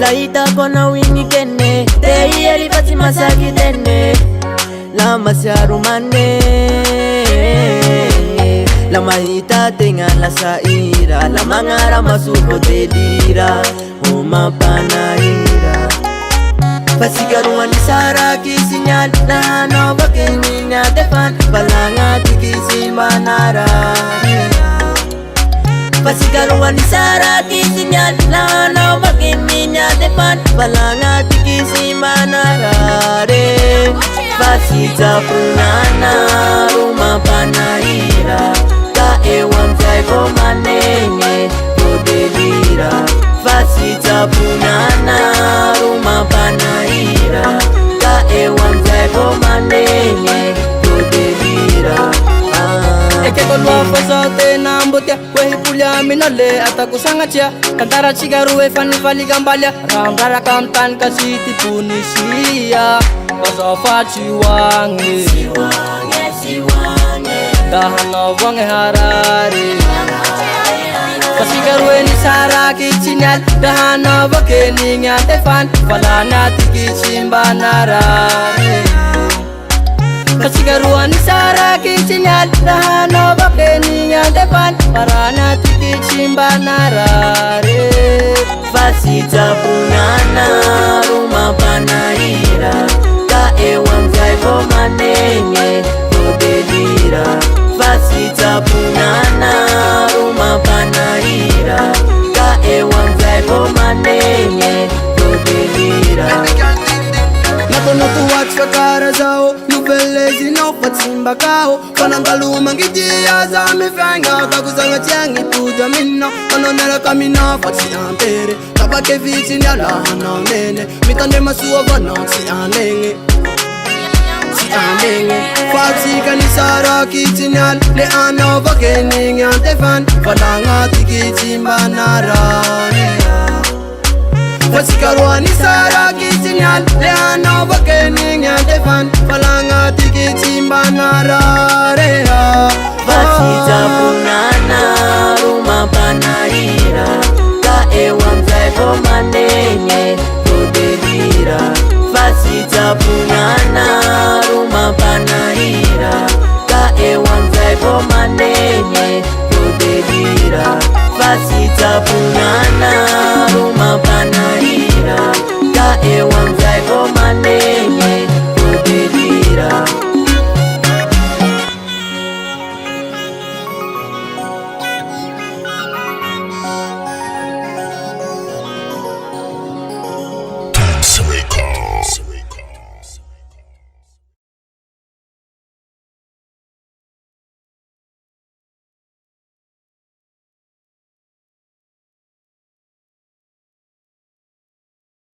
Laita kona wingi kene te yeri pati masaki tene la masyaru mane la mahita dengan la saira la mangara masuko te dira uma panaira pasikaruan di sara kisinyal la no bakeninya defan palanga tikisimanara pasikaruan di sara kisinyal la no bakeninya defan palanga tikisimanara pasita punana rumah panaira ka ewam sai komanenge kodelira pasita punana rumah panaira ka ewam sai komanenge kodelira Eke kolwa pasote na mbotia wehi pulia minole ataku sangatia kantara chigaru e fani fali gambalia rangara kamtan kasiti punisia pasofa chiwange dahana wange harare pasigaru e ni sara kichinyal dahana wakeni ngate fan falana tiki chimbanarare Kasigaruan ni sara kisinyal dahana bakeni yang depan parana tiki chimbanarare pasita punana rumah panaira ka ewam sai komanenge kodelira pasita punana rumah panaira ka ewam sai komanenge kodelira Nakono tuwat kakara zao Nubelezi no patsimba kao Kanangaluma ngijia za mifanga Kakuzanga tiangi tuja minno Kanonera kamina fatsi ampere Kabake viti nyala hana nene Mitande masuwa vana si anenge Si anenge Fatsi kanisara kiti nyal Le ana vakeni nyante fan Falanga tiki chimba narane Pasikaruan ni sara kisinyal leano bakeni ngante fan falanga tiki chimbanarare pasita punana rumah panaira ka ewam sai komanenge kodelira pasita punana rumah panaira ka ewam sai komanenge kodelira pasita punana rumah panaira ka ewam